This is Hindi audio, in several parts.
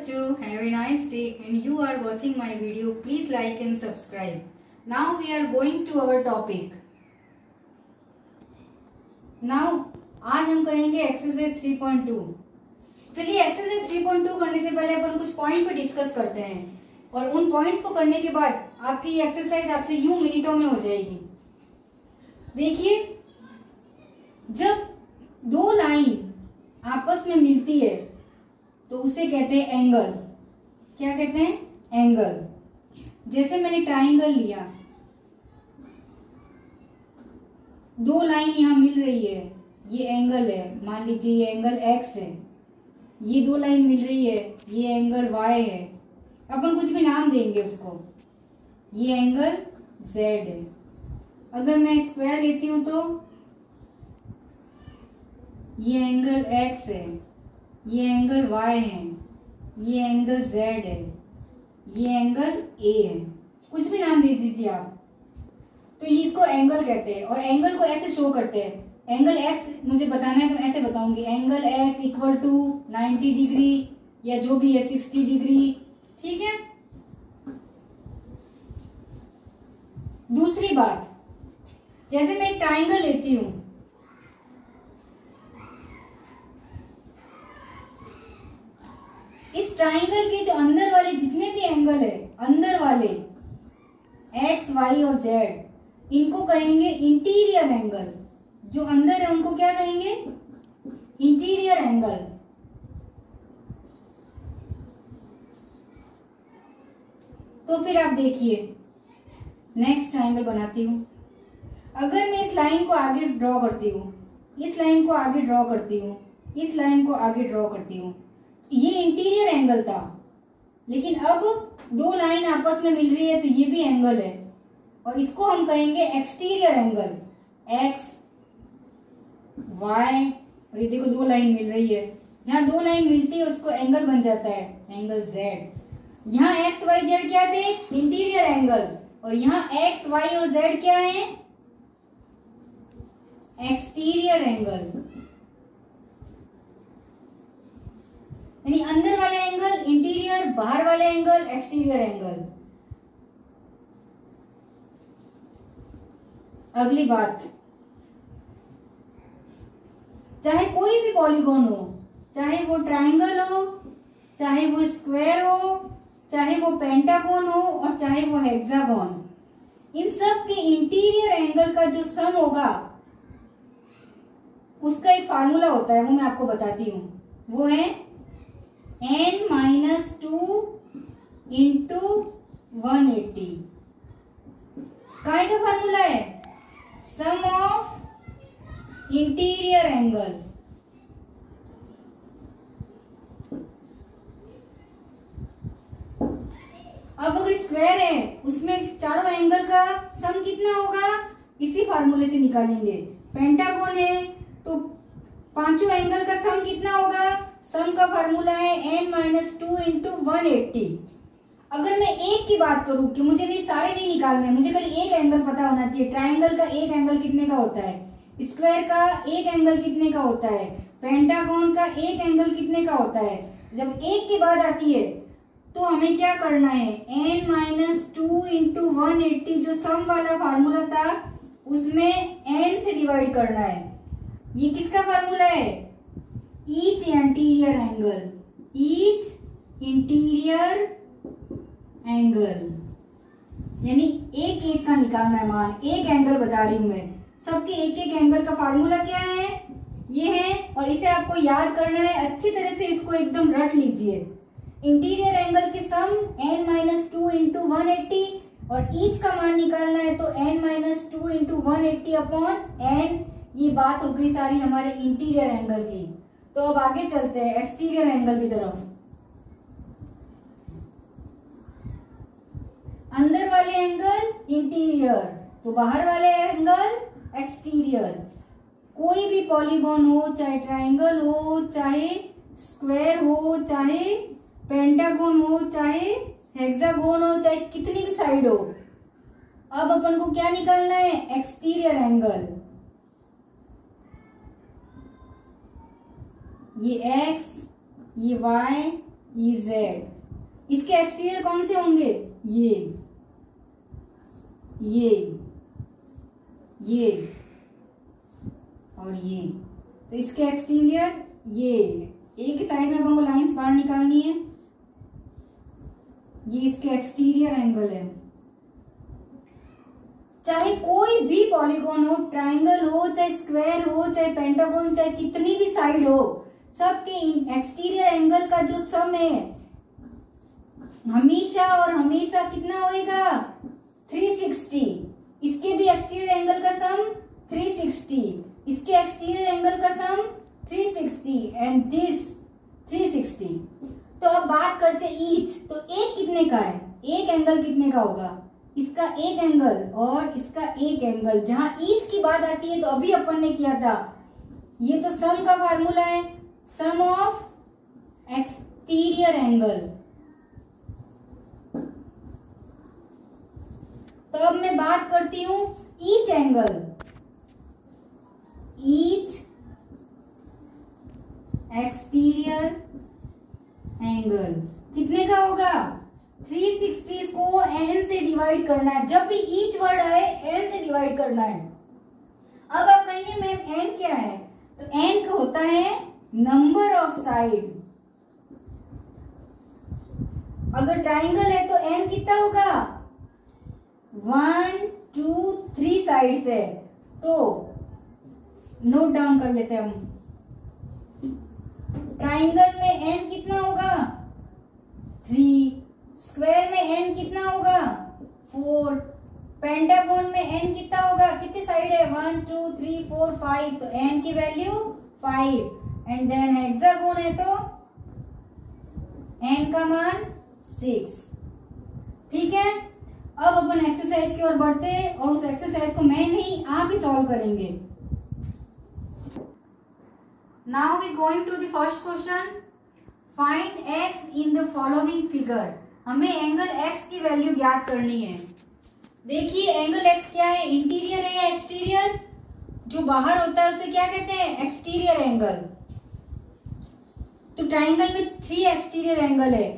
बच्चों, have a nice day and you are watching my video. Please like and subscribe. Now we are going to our topic. Now आज हम करेंगे एक्सरसाइज 3.2. चलिए एक्सरसाइज 3.2 करने से पहले अपन कुछ पॉइंट पे डिस्कस करते हैं और उन पॉइंट्स को करने के बाद आपकी एक्सरसाइज आपसे यूं मिनटों में हो जाएगी. देखिए, जब दो लाइन आपस में मिलती है तो उसे कहते हैं एंगल. क्या कहते हैं? एंगल. जैसे मैंने ट्राइंगल लिया, दो लाइन यहां मिल रही है, ये एंगल है. मान लीजिए ये एंगल एक्स है, ये दो लाइन मिल रही है, ये एंगल वाई है. अपन कुछ भी नाम देंगे उसको. ये एंगल जेड है. अगर मैं स्क्वायर लेती हूं तो ये एंगल एक्स है, ये एंगल y है, ये एंगल z है, ये एंगल a है. कुछ भी नाम दे दीजिए आप. तो इसको एंगल कहते हैं और एंगल को ऐसे शो करते हैं. एंगल x मुझे बताना है तो ऐसे बताऊंगी. Angle x equal to 90 degree या जो भी है 60 डिग्री. ठीक है. दूसरी बात, जैसे मैं एक ट्राइंगल लेती हूं, इस ट्राइंगल के जो अंदर वाले जितने भी एंगल है, अंदर वाले एक्स वाई और जेड, इनको कहेंगे इंटीरियर एंगल. जो अंदर है उनको क्या कहेंगे? Interior angle. तो फिर आप देखिए, नेक्स्ट ट्राइंगल बनाती हूं. अगर मैं इस लाइन को आगे ड्रॉ करती हूं, इस लाइन को आगे ड्रॉ करती हूं, इस लाइन को आगे ड्रॉ करती हूं, ये इंटीरियर एंगल था. लेकिन अब दो लाइन आपस में मिल रही है तो ये भी एंगल है और इसको हम कहेंगे एक्सटीरियर एंगल. एक्स वाई और ये देखो दो लाइन मिल रही है. जहां दो लाइन मिलती है उसको एंगल बन जाता है एंगल जेड. यहाँ एक्स वाई जेड क्या थे? Interior angle. और यहाँ एक्स वाई और जेड क्या है? Exterior angle. यानी अंदर वाले एंगल इंटीरियर, बाहर वाले एंगल एक्सटीरियर एंगल. अगली बात, चाहे कोई भी पॉलीगॉन हो, चाहे वो ट्राइंगल हो, चाहे वो स्क्वायर हो, चाहे वो पेंटागन हो और चाहे वो हेक्सागन, इन सब के इंटीरियर एंगल का जो सम होगा उसका एक फार्मूला होता है, वो मैं आपको बताती हूँ. वो है n-2 इंटू 180. काय का फार्मूला है? सम ऑफ इंटीरियर एंगल. अब अगर स्क्वायर है उसमें चारों एंगल का सम कितना होगा? इसी फार्मूले से निकालेंगे. पेंटागन है तो पांचों एंगल का सम कितना होगा? सम का फार्मूला है n-2 इंटू 180. अगर मैं एक की बात करूं कि मुझे नहीं, सारे नहीं निकालने, मुझे खाली एक एंगल पता होना चाहिए. ट्राइंगल का एक एंगल कितने का होता है? स्क्वायर का एक एंगल कितने का होता है? पेंटागन का एक एंगल कितने का होता है? जब एक की बात आती है तो हमें क्या करना है? n-2 इंटू 180 जो सम वाला फार्मूला था उसमें n से डिवाइड करना है. ये किसका फार्मूला है? Each interior angle. Each interior angle यानी एक एक का निकालना है मान. एक एंगल बता रही हूं मैं. सबके एक एक एंगल का फार्मूला क्या है? ये है. और इसे आपको याद करना है अच्छी तरह से. इसको एकदम रट लीजिए. इंटीरियर एंगल के सम n-2 इंटू 180 और ईच का मान निकालना है तो n-2 इंटू 180 अपॉन n. ये बात हो गई सारी हमारे इंटीरियर एंगल की. तो अब आगे चलते हैं एक्सटीरियर एंगल की तरफ. अंदर वाले एंगल इंटीरियर तो बाहर वाले एंगल एक्सटीरियर. कोई भी पॉलीगॉन हो, चाहे ट्राइंगल हो, चाहे स्क्वायर हो, चाहे पेंटागन हो, चाहे हेक्सागन हो, चाहे कितनी भी साइड हो, अब अपन को क्या निकालना है? Exterior angle. ये x, ये y EZ। इसके एक्सटीरियर कौन से होंगे? ये और ये। तो इसके एक्सटीरियर ये, एक ही साइड में अपन को लाइंस बाहर निकालनी है। ये इसके एक्सटीरियर एंगल है। चाहे कोई भी पॉलीगॉन हो, ट्राइंगल हो, चाहे स्क्वायर हो, चाहे पेंटागन, चाहे कितनी भी साइड हो, सबके एक्सटीरियर एंगल का जो सम है हमेशा और हमेशा कितना होएगा? 360। इसके भी एक्सटीरियर एंगल का सम 360, इसके एक्सटीरियर एंगल का सम 360 एंड दिस 360। तो अब बात करते ईच। तो एक कितने का है? एक एंगल कितने का होगा? इसका एक एंगल और इसका एक एंगल। जहां ईच की बात आती है तो अभी अपन ने किया था, ये तो सम का फार्मूला है, सम ऑफ एक्सटीरियर एंगल। तो अब मैं बात करती हूं each angle. Each exterior angle कितने का होगा? 360 को n से डिवाइड करना है। जब भी ईच वर्ड आए n से डिवाइड करना है। अब आप कहेंगे मैम n क्या है? तो n का होता है नंबर ऑफ साइड। अगर ट्राइंगल है तो n कितना होगा? 1 2 3 साइड्स है। तो नोट डाउन कर लेते हैं हम। ट्राइंगल में n कितना होगा? 3। स्क्वायर में n कितना होगा? 4। पेंटागन में n कितना होगा? कितनी साइड है? 1 2 3 4 5। तो n की वैल्यू 5। एंड देन हेक्सागोन है तो n का मान 6। ठीक है। अब अपन एक्सरसाइज की ओर बढ़ते हैं और उस एक्सरसाइज को मैं नहीं आप ही सॉल्व करेंगे। Now we going to the first question. Find x in the following figure. हमें एंगल x की वैल्यू ज्ञात करनी है। देखिए एंगल x क्या है? इंटीरियर है या एक्सटीरियर? जो बाहर होता है उसे क्या कहते हैं? Exterior angle. तो ट्राइंगल में 3 एक्सटीरियर एंगल है।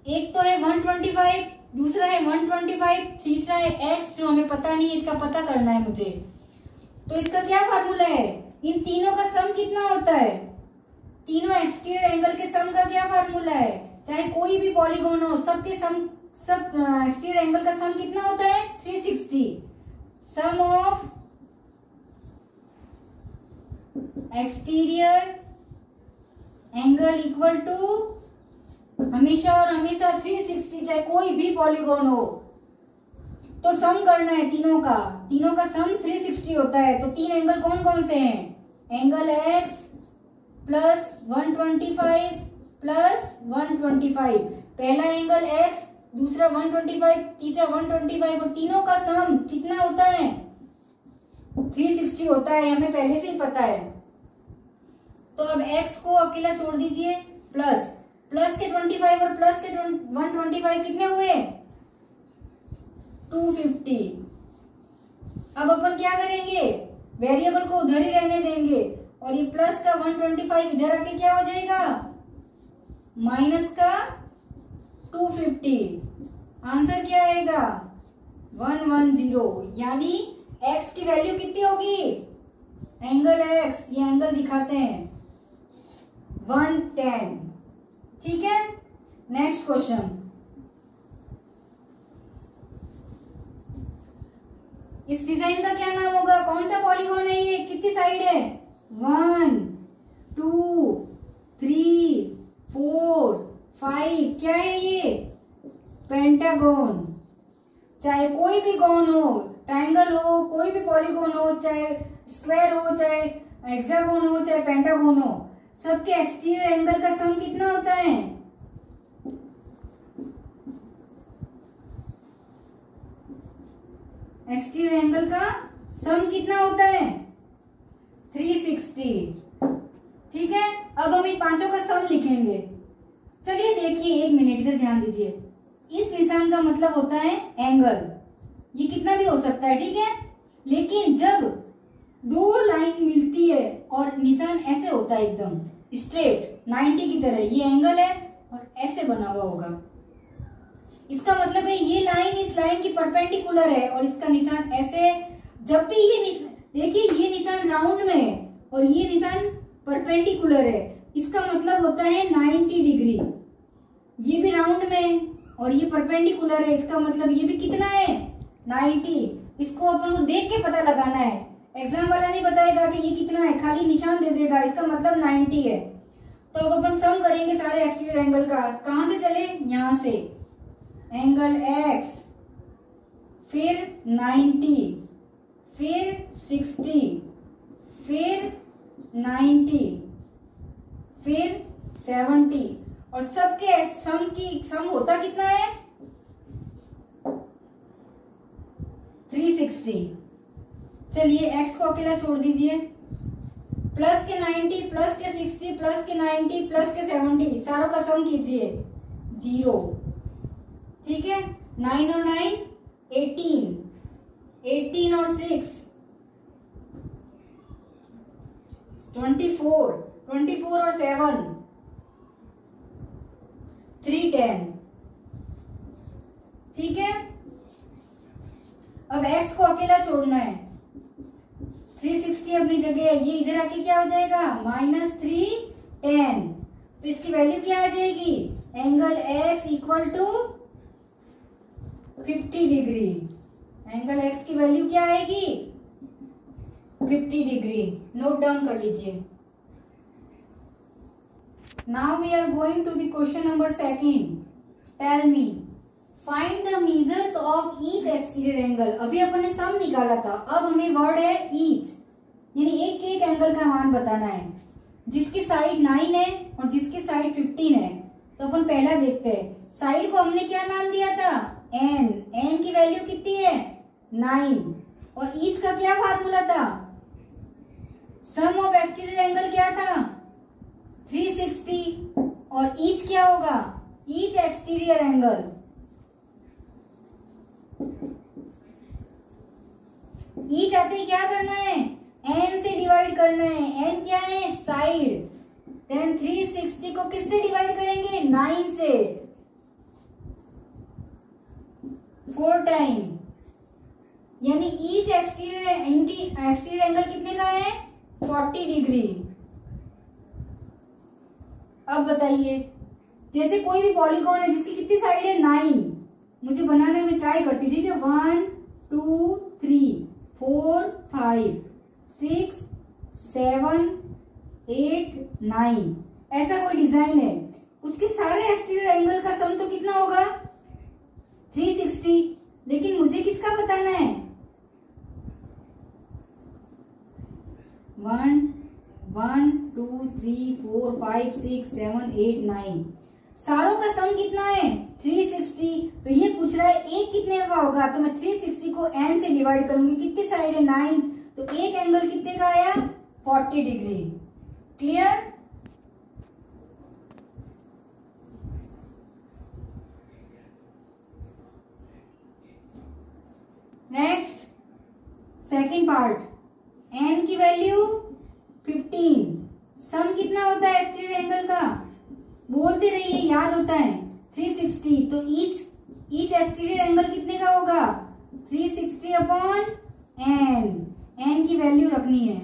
एक तो है 125, दूसरा है 125, तीसरा है x जो हमें पता नहीं है, इसका पता करना है मुझे। तो इसका क्या फार्मूला है? इन तीनों का सम कितना होता है? तीनों एक्सटीरियर एंगल के सम का क्या फार्मूला है? चाहे कोई भी पॉलीगॉन हो, सबके सम, सब एक्सटीरियर एंगल का सम कितना होता है? 360। Sum of exterior angle equal to हमेशा और हमेशा 360। चाहे कोई भी पॉलीगॉन हो तो सम करना है तीनों का। तीनों का सम 360 होता है। तो तीन एंगल कौन कौन से हैं? Angle x plus 125 plus 125। पहला एंगल x, दूसरा 125, तीसरा 125 और तीनों का सम कितना होता है? 360 होता है। हमें पहले से ही पता है। तो अब x को अकेला छोड़ दीजिए। प्लस के 25 और प्लस के 125 कितने हुए? 250। अब अपन क्या करेंगे? वेरिएबल को उधर ही रहने देंगे और ये प्लस का 125 इधर आके क्या हो जाएगा? माइनस का 250। आंसर क्या आएगा? 110। यानी x की वैल्यू कितनी होगी? एंगल x, ये एंगल दिखाते हैं, 110। ठीक है। Next question. इस डिजाइन का क्या नाम होगा? कौन सा पॉलीगॉन है ये? कितनी साइड है? 1 2 3 4 5। क्या है ये? पेंटागन। चाहे कोई भी गॉन हो, ट्राइंगल हो, कोई भी पॉलीगॉन हो, चाहे स्क्वायर हो, चाहे हेक्सागोन हो, चाहे पेंटागन हो, सबके एक्सटीरियर एंगल का सम कितना होता है? एक्सटीरियर एंगल का सम कितना होता है? 360। ठीक है। अब हम इन पांचों का सम लिखेंगे। चलिए देखिए, एक मिनट इधर ध्यान दीजिए। इस निशान का मतलब होता है एंगल। ये कितना भी हो सकता है, ठीक है। लेकिन जब दो लाइन मिलती है और निशान ऐसे होता है एकदम स्ट्रेट 90 की तरह, ये एंगल है और ऐसे बना हुआ होगा। इसका मतलब है ये लाइन इस लाइन की परपेंडिकुलर है और इसका निशान ऐसे, जब भी ये देखिए ये निशान राउंड में है और ये निशान परपेंडिकुलर है, इसका मतलब होता है 90 डिग्री। ये भी राउंड में है और ये परपेंडिकुलर है, इसका मतलब ये भी कितना है 90। इसको अपन को देख के पता लगाना है, एग्जाम वाला नहीं बताएगा कि ये कितना है, खाली निशान दे देगा, इसका मतलब 90 है। तो अब अपन सम करेंगे सारे एक्सटीरियर एंगल का। कहां से चले, यहां से, एंगल x, फिर 90, फिर 60, फिर 90, फिर 70 और सबके सम होता कितना है 360। चलिए x को अकेला छोड़ दीजिए, प्लस के 90 प्लस के 60 प्लस के 90 प्लस के 70 सारों का सम कीजिए 0। ठीक है, 9 और 9 18, 18 और 6 24, 24 और 7 310। ठीक है, अब x को अकेला छोड़ना है, 360 अपनी जगह है, ये इधर आके क्या हो जाएगा -310। तो इसकी वैल्यू क्या आ जाएगी, angle x equal to 50 degree. Angle x की वैल्यू क्या आएगी 50 डिग्री। नोट डाउन कर लीजिए। Now we are going to the question number 2। Tell me find the measures of each exterior angle. अभी अपन ने सम निकाला था, अब हमें वर्ड है ईच, यानी एक एक एंगल का मान बताना है, जिसकी साइड 9 है और जिसकी साइड 15 है। तो अपन पहला देखते हैं, साइड को हमने क्या नाम दिया था n, n की वैल्यू कितनी है 9 और ईच का क्या फार्मूला था, सम ऑफ एक्सटीरियर एंगल क्या था 360 और ईच क्या होगा ईच एक्सटीरियर एंगल। ईच आते ही क्या करना है n से डिवाइड करना है, n क्या है साइड, देन 360 को किससे डिवाइड करेंगे 9 से 4 टाइम, यानी ईच एक्सटीरियर एंगल कितने का है 40 डिग्री। अब बताइए, जैसे कोई भी पॉलीगॉन है जिसकी कितनी साइड है 9, मुझे बनाने में ट्राई करती हूँ, ठीक है 1 2 3 4 5 6 7 8 9 ऐसा कोई डिजाइन है, उसके सारे एक्सटीरियर एंगल का सम तो कितना होगा 360। लेकिन मुझे किसका बताना है 1 1 2 3 4 5 6 7 8 9 सारों का सम कितना है 360। तो ये पूछ रहा है एक कितने का होगा, तो मैं 360 को n से डिवाइड करूंगी, कितनी साइड है 9, तो एक एंगल कितने का आया 40 degree. Clear. Next second part, n की वैल्यू 15, सम कितना होता है एक्सटीरियर एंगल का, बोलते रहिए याद होता है 360। तो ईच एक्सटीरियर एंगल कितने का होगा 360 अपॉन n की वैल्यू रखनी है,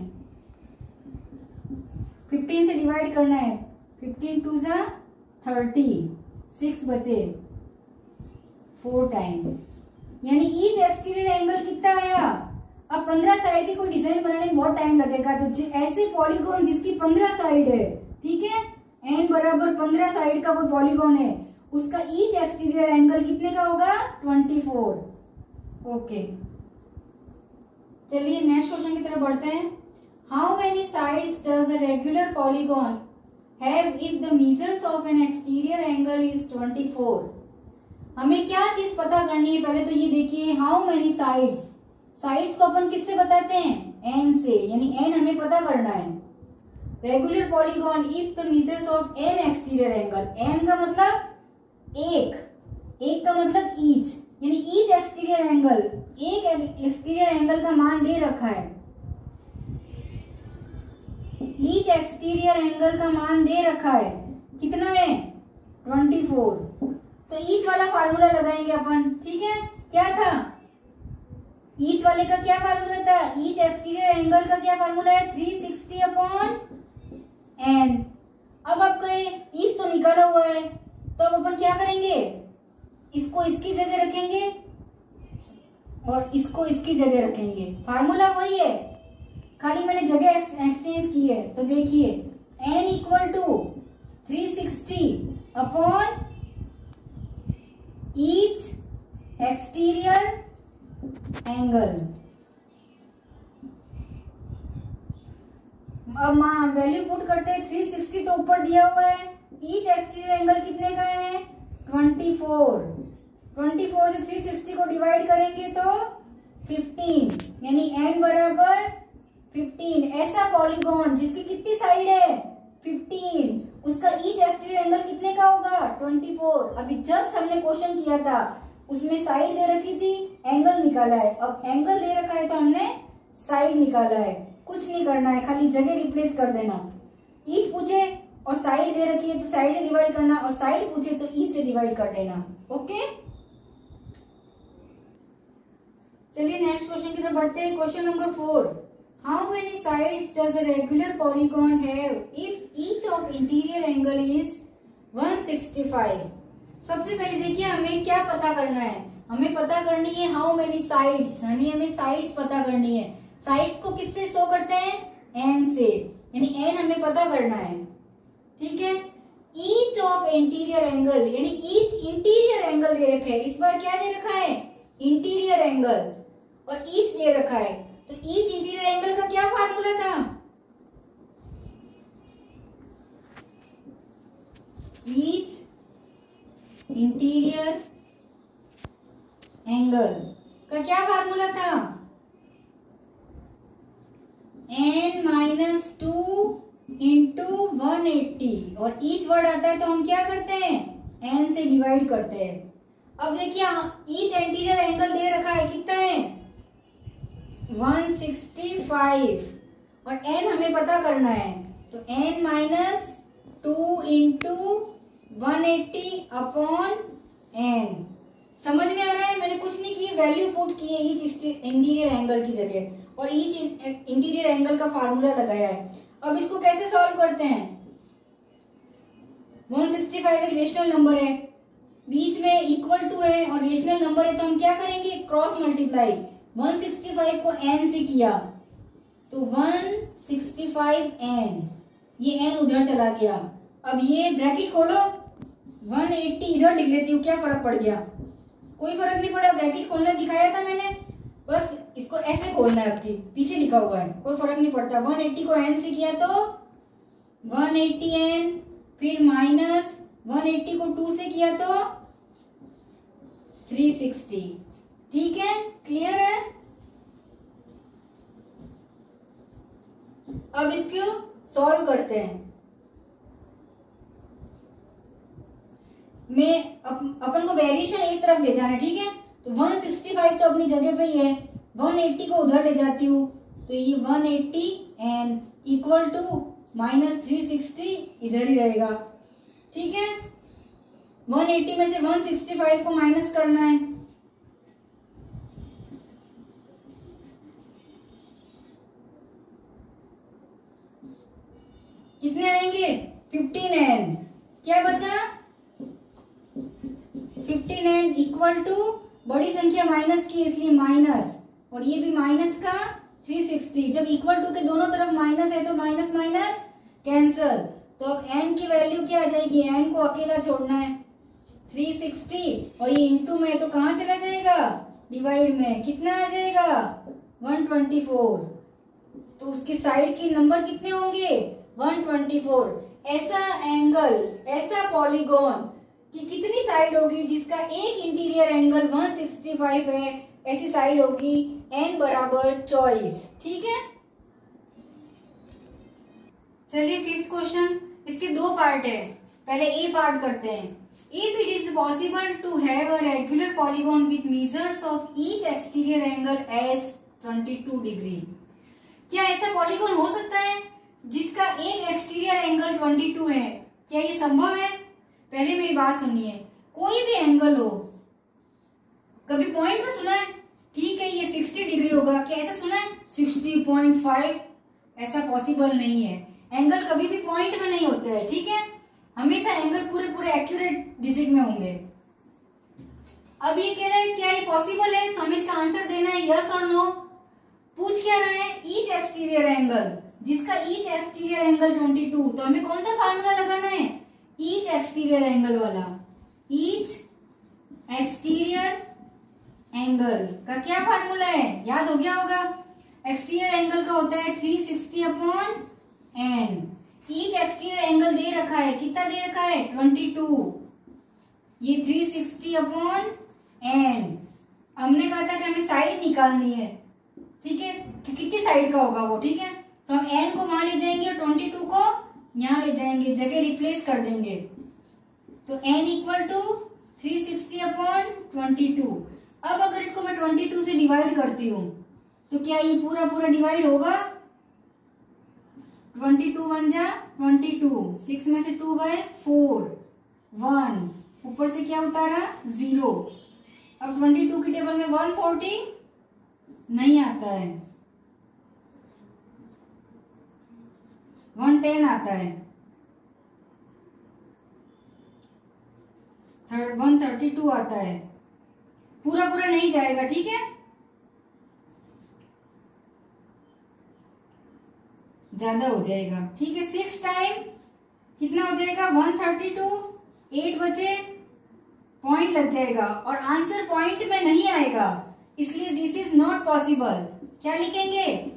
15 से डिवाइड करना है, 15 2 जा 30, 6 बचे 4 टाइम, यानी ईच एक्सटीरियर एंगल कितना आया। अब 15 साइड की कोई डिजाइन बनाने में बहुत टाइम लगेगा, तो ऐसे पॉलीगॉन जिसकी 15 साइड है, ठीक है n बराबर 15 साइड का कोई पॉलीगॉन है, उसका ईच एक्सटीरियर एंगल कितने का होगा 24। ओके, चलिए नेक्स्ट क्वेश्चन की तरफ बढ़ते हैं। How many sides does a regular polygon have if the measures of N exterior angle is 24। हमें क्या चीज पता करनी है, पहले तो ये देखिए हाउ मेनी साइड्स, साइड्स को अपन किससे बताते हैं n से, यानी n हमें पता करना है। Regular polygon if the measures of n exterior angle, n का मतलब एक का मतलब ईच, यानी ईच एक्सटीरियर एंगल, एक एक्सटीरियर एंगल का मान दे रखा है, ईच एक्सटीरियर एंगल का मान दे रखा है कितना है 24। तो ईच वाला फार्मूला लगाएंगे अपन, ठीक है। क्या था ईच वाले का, क्या फार्मूला था, ईच एक्सटीरियर एंगल का क्या फार्मूला है, 360 अपॉन n। अब आपका ईच तो निकाला हुआ है, तो अब अपन क्या करेंगे, इसको इसकी जगह रखेंगे और इसको इसकी जगह रखेंगे। फार्मूला वही है, खाली मैंने जगह एक्सचेंज की है। तो देखिए n equal to 360 upon each exterior angle. अब वैल्यू पुट करते हैं, 360 तो ऊपर दिया हुआ है, ईच एक्सटीरियर एंगल कितने का है, 24। 24 से 360 को डिवाइड करेंगे तो 15, यानी n बराबर 15। ऐसा पॉलीगॉन जिसकी कितनी साइड है, 15, उसका ईच एक्सटीरियर एंगल कितने का होगा, 24। अभी जस्ट हमने क्वेश्चन किया था, उसमें साइड दे रखी थी, एंगल निकाला है। अब एंगल दे रखा है तो हमने साइड निकाला है। कुछ नहीं करना है, खाली जगह रिप्लेस कर देना। ईच पूछे और साइड दे रखी है तो साइड से डिवाइड करना, और साइड पूछे तो ईच से डिवाइड कर देना। ओके, चलिए नेक्स्ट क्वेश्चन की तरफ बढ़ते हैं। Question number 4, how many sides does a regular polygon have if each of interior angle is 165। सबसे पहले देखिए हमें क्या पता करना है, हमें पता करनी है हाउ मेनी साइड्स, यानी हमें साइड्स पता करनी है। साइड्स को किससे शो करते हैं, n से, यानी n हमें पता करना है, ठीक है। ईच ऑफ इंटीरियर एंगल, यानी ईच इंटीरियर एंगल दे रखा है। इस बार क्या दे रखा है, इंटीरियर एंगल, और ईच दे रखा है। तो ईच इंटीरियर एंगल का क्या फार्मूला था, ईच इंटीरियर एंगल का क्या फार्मूला था, n-2 इंटू 180, और ईच वर्ड आता है तो हम क्या करते हैं, n से डिवाइड करते हैं। अब देखिए ईच एंटीरियर एंगल दे रखा है, कितना है, 165, और n हमें पता करना है। तो n-2 इंटू 180 अपॉन n। समझ में आ रहा है, मैंने कुछ नहीं किया, वैल्यू पुट की है ईच इंटीरियर एंगल की जगह, और ईच इंटीरियर एंगल का फार्मूला लगाया है। अब इसको कैसे सॉल्व करते हैं, 165 एक रेशनल नंबर है, बीच में इक्वल टू है और रेशनल नंबर है, तो हम क्या करेंगे, क्रॉस मल्टीप्लाई। 165 को n से किया तो 165n, ये n उधर चला गया। अब ये ब्रैकेट खोलो, 180 इधर लिख लेती हूँ, क्या फर्क पड़ गया, कोई फर्क नहीं पड़ा। ब्रैकेट खोलना दिखाया था मैंने, बस इसको ऐसे खोलना है, आपकी पीछे लिखा हुआ है, कोई फर्क नहीं पड़ता। 180 को n से किया तो 180n, फिर माइनस 180 को 2 से किया तो 360। ठीक है, क्लियर है। अब इसको सॉल्व करते हैं। अपन को वेरिएशन एक तरफ ले जाना है, ठीक है। तो 165 तो अपनी जगह पे ही है, 180 को उधर ले जाती हूँ, तो ये 180 एन इक्वल टू माइनस 360 इधर ही रहेगा, ठीक है। 180 में से 165 को माइनस करना है, कितने आएंगे, 15n। क्या बचा, 15n इक्वल टू बड़ी संख्या माइनस की इसलिए माइनस, और ये भी माइनस का 360। जब इक्वल टू के दोनों तरफ माइनस है तो माइनस माइनस कैंसल, तो अब n की वैल्यू क्या आ जाएगी, n को अकेला छोड़ना है 360, और ये इंटू में तो कहाँ चला जाएगा, डिवाइड में, कितना आ जाएगा 124। तो उसके साइड के नंबर कितने होंगे 124। ऐसा एंगल, ऐसा पॉलीगॉन कि कितनी साइड होगी जिसका एक इंटीरियर एंगल 165 है, ऐसी साइड होगी n बराबर 24। ठीक है, चलिए फिफ्थ क्वेश्चन, इसके दो पार्ट है, पहले ए पार्ट करते हैं। If it is possible to have a regular polygon with measures of each exterior angle as 22 degree, क्या ऐसा पॉलीगॉन हो सकता है जिसका एक एक्सटीरियर एंगल 22 है, क्या ये संभव है। पहले मेरी बात सुनिए, कोई भी एंगल हो, कभी पॉइंट में सुना है? ठीक है, ये 60 डिग्री होगा, क्या ऐसा सुना है? 60.5, ऐसा पॉसिबल नहीं है। एंगल कभी भी पॉइंट में नहीं होते हैं, ठीक है, हमेशा एंगल पूरे पूरे एक्यूरेट डिजिट में होंगे। अब ये कह रहा है क्या ये पॉसिबल है, तो हमें इसका आंसर देना है यस और नो। पूछ क्या रहा है? ईच एक्सटीरियर एंगल, जिसका ईच एक्सटीरियर एंगल 22, तो हमें कौन सा फार्मूला लगाना है? ईच एक्सटीरियर एंगल वाला। ईच एक्सटीरियर एंगल का क्या फार्मूला है, याद हो गया होगा? एक्सटीरियर एंगल का होता है 360/n। ईच एक्सटीरियर एंगल दे रखा है, कितना दे रखा है? 22। ये 360/n। हमने कहा था कि हमें साइड निकालनी है, ठीक है, कि कितनी साइड का होगा वो, ठीक है, तो हम n को वहां ले जाएंगे और 22 को यहाँ ले जाएंगे, जगह रिप्लेस कर देंगे, तो n इक्वल टू 360/22। अब अगर इसको मैं 22 से डिवाइड करती हूँ तो क्या ये पूरा पूरा डिवाइड होगा? 22 1 जा 22, 6 में से 2 गए 4, 1 ऊपर से क्या उतारा? 0। अब 22 की टेबल में 140 नहीं आता है, 110 आता है, 132 आता है, पूरा पूरा नहीं जाएगा, ठीक है, ज्यादा हो जाएगा, ठीक है। 6 टाइम कितना हो जाएगा? 132, 8 बचे, पॉइंट लग जाएगा और आंसर पॉइंट में नहीं आएगा, इसलिए दिस इज नॉट पॉसिबल। क्या लिखेंगे?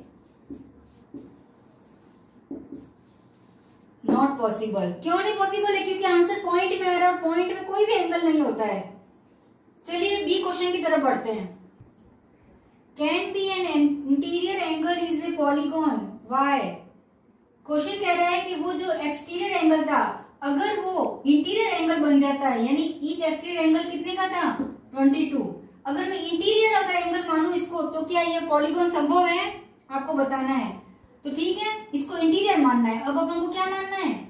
Not possible. क्यों नहीं पॉसिबल है? क्योंकि आंसर पॉइंट में आ रहा है और पॉइंट में कोई भी एंगल नहीं होता है। चलिए बी क्वेश्चन की तरफ बढ़ते हैं। Can be an interior angle is a polygon, why? Question कह रहा है कि वो जो एक्सटीरियर एंगल था, अगर वो इंटीरियर एंगल बन जाता है, यानी ईच एक्सटीरियर एंगल कितने का था? 22। अगर मैं इंटीरियर अगर एंगल मानूं इसको, तो क्या ये पॉलीगॉन संभव है? आपको बताना है, तो ठीक है, इसको इंटीरियर मानना है। अब अपन को क्या मानना है?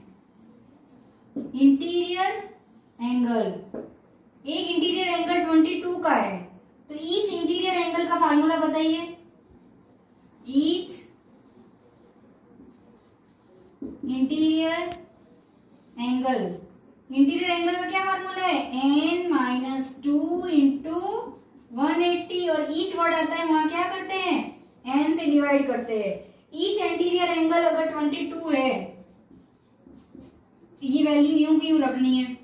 Interior angle. एक इंटीरियर एंगल 22 का है, तो ईच इंटीरियर एंगल का फार्मूला बताइए। Each interior angle, interior angle का क्या फार्मूला है? n-2 इंटू 180, और ईच वर्ड आता है वहां क्या करते हैं? n से डिवाइड करते हैं। ईच इंटीरियर एंगल अगर 22 है, ये वैल्यू यूं की यूं रखनी है,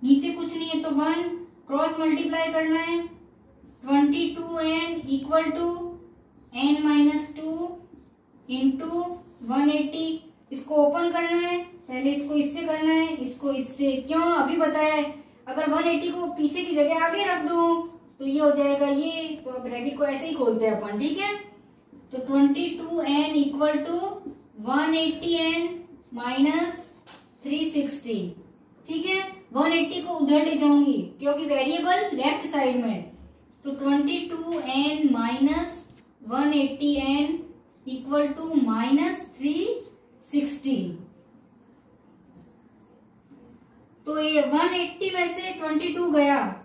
नीचे कुछ नहीं है तो 1 क्रॉस मल्टीप्लाई करना है, 22n equal to n-2 into 180। इसको ओपन करना है, पहले इसको इससे करना है, इसको इससे। क्यों? अभी बताया है, अगर 180 को पीछे की जगह आगे रख दूं तो ये हो जाएगा ये, तो ब्रैकेट को ऐसे ही खोलते हैं अपन, ठीक है। तो 22n equal to 180n minus 360, ठीक है। 180 को उधर ले जाऊंगी क्योंकि वेरिएबल लेफ्ट साइड में, तो 22n minus 180n equal to minus 360। तो ये 180 में से 22 गया,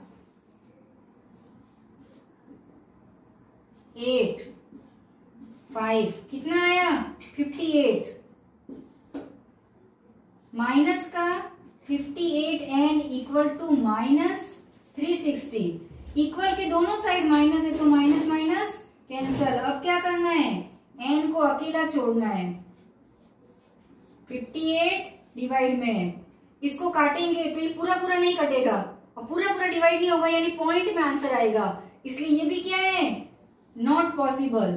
8 5 कितना आया? 58 माइनस का 58n equal to minus 360। Equal के दोनों साइड माइनस है तो माइनस माइनस कैंसल। अब क्या करना है? n को अकेला छोड़ना है, 58 डिवाइड में, इसको काटेंगे तो ये पूरा पूरा नहीं कटेगा और पूरा पूरा डिवाइड नहीं होगा, यानी पॉइंट में आंसर आएगा, इसलिए ये भी क्या है? Not possible.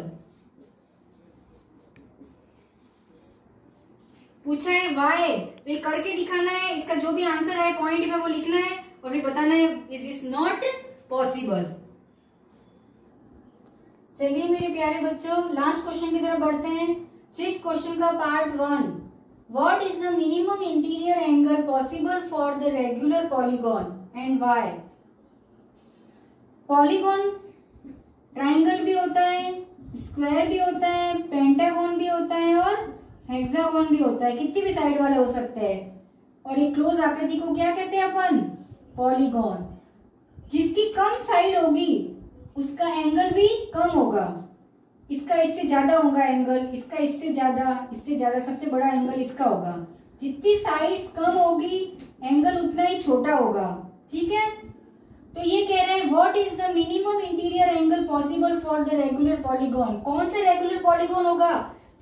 पूछा है वाई, तो ये करके दिखाना है, इसका जो भी आंसर आए पॉइंट में वो लिखना है और फिर बताना है इट इज नॉट पॉसिबल। चलिए मेरे प्यारे बच्चों, लास्ट क्वेश्चन की तरफ बढ़ते हैं। 6th क्वेश्चन का part 1। What is the minimum interior angle possible for the regular polygon and why? Polygon triangle भी होता है, स्क्वायर भी होता है, पेंटागन भी होता है और हेक्सागोन भी होता है, कितनी भी साइड वाले हो सकते हैं। और एक क्लोज आकृति को क्या कहते हैं अपन? पॉलीगॉन। जिसकी कम साइड होगी उसका एंगल भी कम होगा। इसका इससे ज्यादा होगा एंगल, इसका इससे ज्यादा, सबसे बड़ा एंगल इसका होगा। जितनी साइड्स कम होगी एंगल उतना ही छोटा होगा। ठीक है, तो ये कह रहे हैं what is the minimum interior angle possible for the regular polygon. कौन सा रेगुलर पॉलीगॉन होगा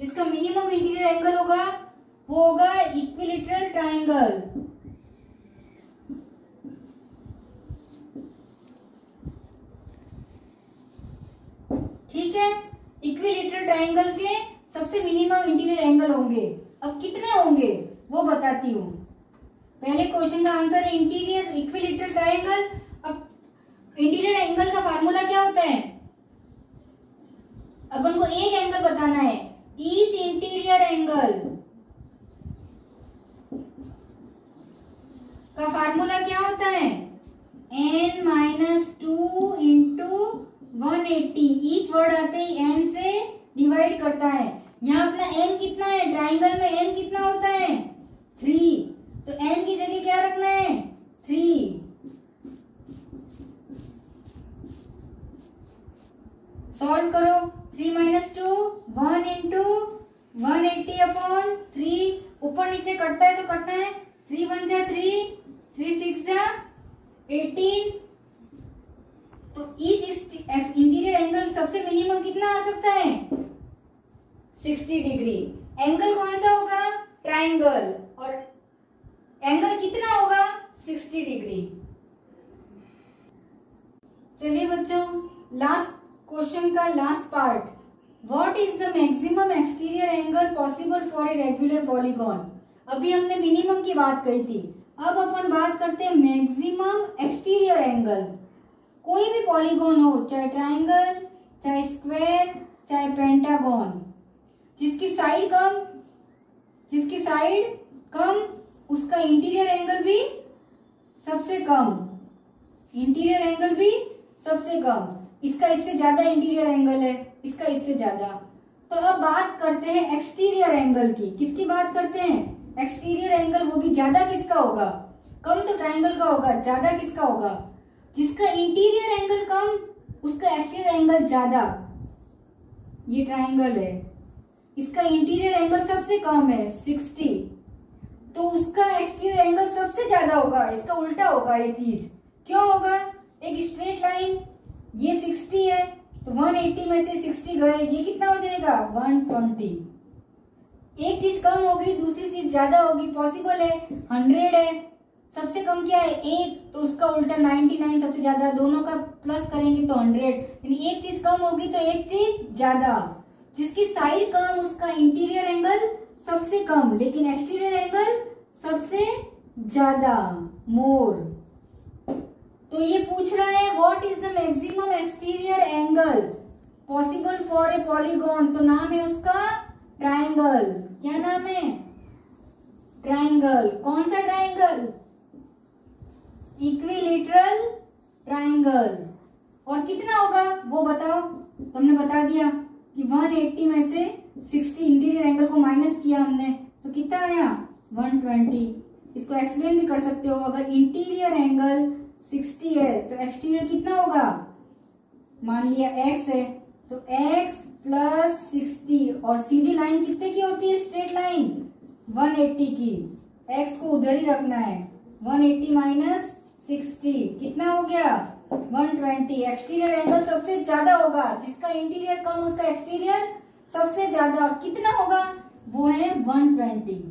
जिसका मिनिमम इंटीरियर एंगल होगा? वो होगा इक्विलैटरल ट्रायंगल। ठीक है, इक्विलैटरल ट्रायंगल के सबसे मिनिमम इंटीरियर एंगल होंगे। अब कितने होंगे वो बताती हूँ। पहले क्वेश्चन का आंसर है इंटीरियर इक्विलैटरल ट्रायंगल। अब इंटीरियर एंगल का फार्मूला क्या होता है? अपन को एक एंगल बताना है, ईच इंटीरियर एंगल का फार्मूला क्या होता है? n-2 into 180। ईच वर्ड आते ही n से डिवाइड करता है। यहाँ अपना n कितना है? ट्राइंगल में n कितना होता है? 3। तो n की जगह क्या रखना है? 3। सॉल्व करो। 3 - 2 1 इंटू 180 अपॉन 3। ऊपर नीचे कटता है तो कटना है। 3 1 जा 3, 3 6 जा 18। तो ईच इंटीरियर एंगल सबसे मिनिमम कितना आ सकता है? 60 डिग्री। एंगल कौन सा होगा? ट्राइंगल। और एंगल कितना होगा? 60 डिग्री। चलिए बच्चों, लास्ट क्वेश्चन का last part, what is the maximum exterior angle possible for a regular polygon. अभी हमने मिनिमम की बात कही थी, अब अपन बात करते हैं मैक्सिमम एक्सटीरियर एंगल। कोई भी पॉलीगॉन हो, चाहे ट्राइंगल, चाहे स्क्वायर, चाहे पेंटागन, जिसकी साइड कम उसका इंटीरियर एंगल भी सबसे कम। इंटीरियर एंगल भी सबसे कम। इसका इससे ज्यादा इंटीरियर एंगल है, इसका इससे ज्यादा। तो अब बात करते हैं एक्सटीरियर एंगल की। किसकी बात करते हैं? Exterior angle. वो भी ज्यादा किसका होगा? कम तो ट्राइंगल का होगा, ज्यादा किसका होगा? जिसका इंटीरियर एंगल कम उसका एक्सटीरियर एंगल ज्यादा। ये ट्राइंगल है, इसका इंटीरियर एंगल सबसे कम है 60, तो उसका एक्सटीरियर एंगल सबसे ज्यादा होगा। इसका उल्टा होगा ये चीज। क्यों होगा? एक स्ट्रेट लाइन, ये 60 है तो 180 में से 60 गए, ये कितना हो जाएगा? 120। एक चीज कम होगी दूसरी चीज ज्यादा होगी, पॉसिबल है। 100 है, सबसे कम क्या है? 1, तो उसका उल्टा 99 सबसे ज्यादा। दोनों का प्लस करेंगे तो 100, यानी एक चीज कम होगी तो एक चीज ज्यादा। जिसकी साइड कम उसका इंटीरियर एंगल सबसे कम, लेकिन एक्सटीरियर एंगल सबसे ज्यादा, मोर। तो ये पूछ रहा है what is the maximum exterior angle possible for a polygon. तो नाम है उसका ट्राइंगल। क्या नाम है? ट्राइंगल। कौन सा ट्राइंगल? Equilateral triangle. और कितना होगा वो बताओ। तुमने बता दिया कि 180 में से 60 इंटीरियर एंगल को माइनस किया हमने, तो कितना आया? 120। इसको एक्सप्लेन भी कर सकते हो। अगर इंटीरियर एंगल 60 है तो एक्सटीरियर कितना होगा? मान लिया x है तो x प्लस 60, और सीधी लाइन कितने की होती है? स्ट्रेट लाइन 180 की। x को उधर ही रखना है। 180 माइनस 60 कितना हो गया? 120। एक्सटीरियर एंगल सबसे ज्यादा होगा, जिसका इंटीरियर कम उसका एक्सटीरियर सबसे ज्यादा। और कितना होगा? वो है 120।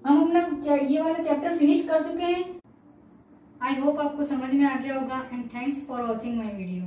हम अपना ये वाला चैप्टर फिनिश कर चुके हैं। आई होप आपको समझ में आ गया होगा। And thanks for watching my video.